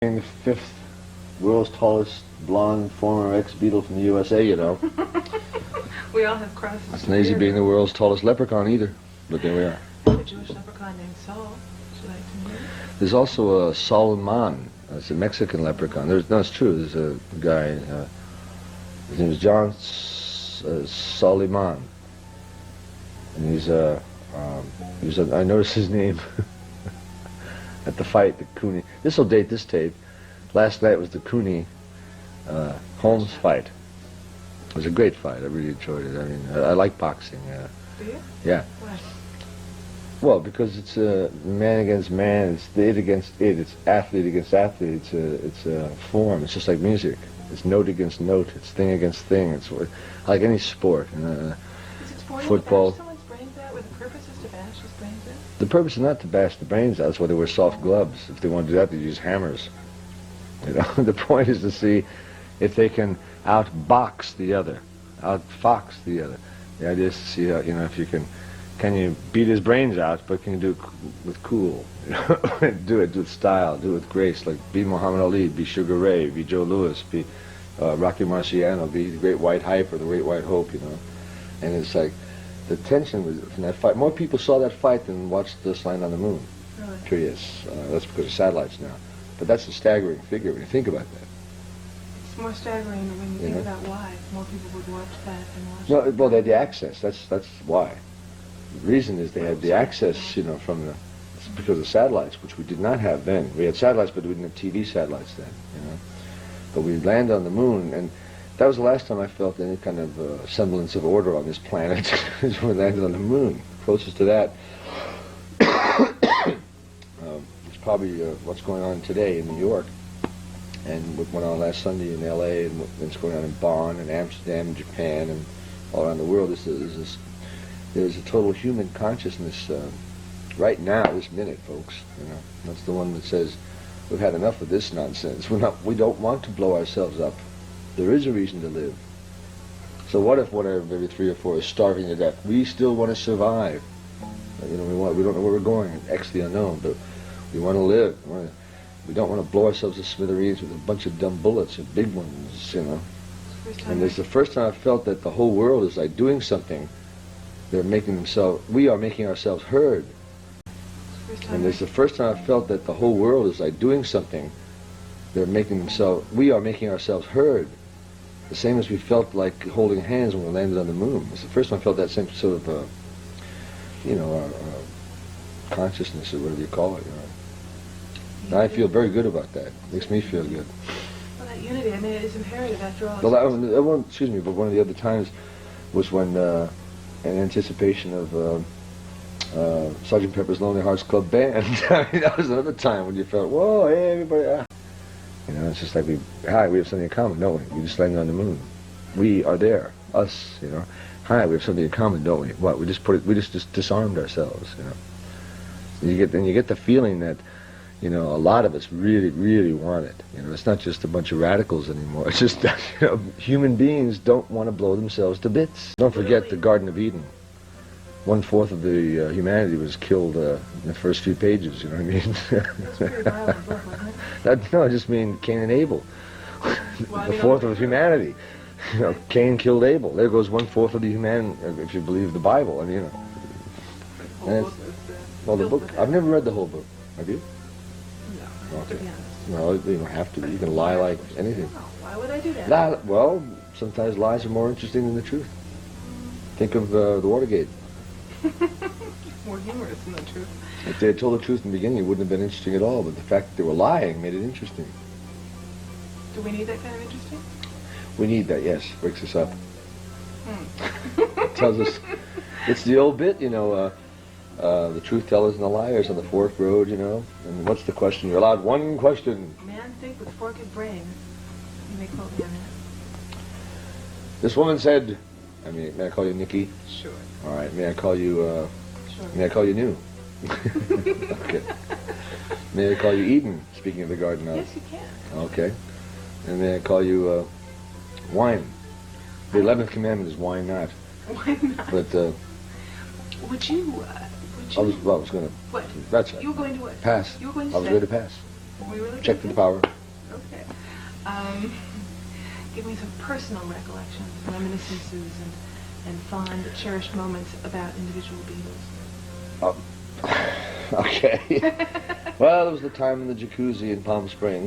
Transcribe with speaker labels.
Speaker 1: being the fifth world's tallest blonde former ex-Beatle from the USA, you know.
Speaker 2: We all have crosses.
Speaker 1: It's not easy being the world's tallest leprechaun either, but there we are.
Speaker 2: A Jewish leprechaun named Saul. Would you like to meet him?
Speaker 1: There's also a Solomon. That's a Mexican leprechaun. No, it's true. There's a guy. His name is John Soliman, and I noticed his name at the fight, the Cooney. This will date this tape. Last night was the Cooney Holmes fight. It was a great fight. I really enjoyed it. I mean, I like boxing.
Speaker 2: Do you?
Speaker 1: Yeah.
Speaker 2: Why?
Speaker 1: Well, because it's man against man. It's it against it. It's athlete against athlete. It's a form. It's just like music. It's note against note. It's thing against thing. It's like any sport.
Speaker 2: Is it sporting
Speaker 1: Football.
Speaker 2: to bash someone's brains out? Where the purpose is to bash his brains out?
Speaker 1: The purpose is not to bash the brains out. That's why they wear soft gloves. If they want to do that, they use hammers. You know, the point is to see if they can outbox the other, outfox the other. The idea is to see how, if you can you beat his brains out, but can you do it with cool? Do it with style, do it with grace, like be Muhammad Ali, be Sugar Ray, be Joe Louis, be Rocky Marciano, be the Great White Hype or the Great White Hope, And it's like, the tension was from that fight. More people saw that fight than watched us land on the moon.
Speaker 2: Really?
Speaker 1: Curious. That's because of satellites now. But that's a staggering figure when you think about that.
Speaker 2: It's more staggering when you think
Speaker 1: Yeah.
Speaker 2: about why more people would watch that than watch.
Speaker 1: No, well, they had the access. That's why. The reason is they had the access, from the. It's because of satellites, which we did not have then. We had satellites, but we didn't have TV satellites then. But we landed on the moon, and that was the last time I felt any kind of semblance of order on this planet. Is when we landed on the moon. Closest to that. It's probably what's going on today in New York, and what went on last Sunday in L.A. and what's going on in Bonn and Amsterdam and Japan and all around the world. There's a total human consciousness right now, this minute, folks. That's the one that says we've had enough of this nonsense. We don't want to blow ourselves up. There is a reason to live. So what if one of every 3 or 4 is starving to death? We still want to survive. We don't know where we're going. X the unknown, but we want to live. We don't want to blow ourselves to smithereens with a bunch of dumb bullets and big ones, And it's the first time I felt that the whole world is like doing something. We are making ourselves heard. And it's the first time I felt that the whole world is like doing something. We are making ourselves heard. The same as we felt like holding hands when we landed on the moon. It's the first time I felt that same sort of, consciousness or whatever you call it. And I feel very good about that. It makes me feel good.
Speaker 2: Well, that unity, is imperative after all.
Speaker 1: But one of the other times was when, in anticipation of Sgt. Pepper's Lonely Hearts Club Band. That was another time when you felt, whoa, hey, everybody. It's just like we have something in common, don't we? We just landed on the moon. We are there, us, Hi, we have something in common, don't we? What? We just disarmed ourselves, You get the feeling that, a lot of us really, really want it. It's not just a bunch of radicals anymore. It's just that, human beings don't want to blow themselves to bits. Don't forget the Garden of Eden. 1/4 of the humanity was killed in the first few pages, you know what I mean?
Speaker 2: That's pretty violent book, wasn't it?
Speaker 1: No, I just mean Cain and Abel. The fourth of humanity. Cain killed Abel. There goes 1/4 of the human, if you believe the Bible. The book. I've never read the whole book. Have you?
Speaker 2: No.
Speaker 1: Okay.
Speaker 2: To be honest.
Speaker 1: No, you don't have to. You can lie like anything.
Speaker 2: No, why would I do that?
Speaker 1: Well, sometimes lies are more interesting than the truth. Think of the Watergate.
Speaker 2: More humorous than the truth.
Speaker 1: If they had told the truth in the beginning, it wouldn't have been interesting at all. But the fact that they were lying made it interesting.
Speaker 2: Do we need that kind of interesting?
Speaker 1: We need that, yes. Wakes us up. It tells us. It's the old bit, the truth tellers and the liars on the fork road, And what's the question? You're allowed one question.
Speaker 2: Man think with forked brains. You may quote me on that.
Speaker 1: This woman said, may I call you Nikki?
Speaker 2: Sure.
Speaker 1: All right. May I call you,
Speaker 2: Sure.
Speaker 1: May I call you New? Okay. May I call you Eden, speaking of the Garden of?
Speaker 2: Yes, you can.
Speaker 1: Okay. And may I call you Wine? The 11th commandment is wine not.
Speaker 2: Why not?
Speaker 1: But
Speaker 2: Would you?
Speaker 1: I was going to.
Speaker 2: What?
Speaker 1: That's right.
Speaker 2: You were going to what?
Speaker 1: Pass.
Speaker 2: You were going to
Speaker 1: I was
Speaker 2: say?
Speaker 1: going to pass.
Speaker 2: We were looking
Speaker 1: Check
Speaker 2: at
Speaker 1: the
Speaker 2: this?
Speaker 1: power.
Speaker 2: Okay. Give me some personal recollections, reminiscences, and fond, cherished moments about individual Beatles.
Speaker 1: Okay. Well, it was the time in the jacuzzi in Palm Springs.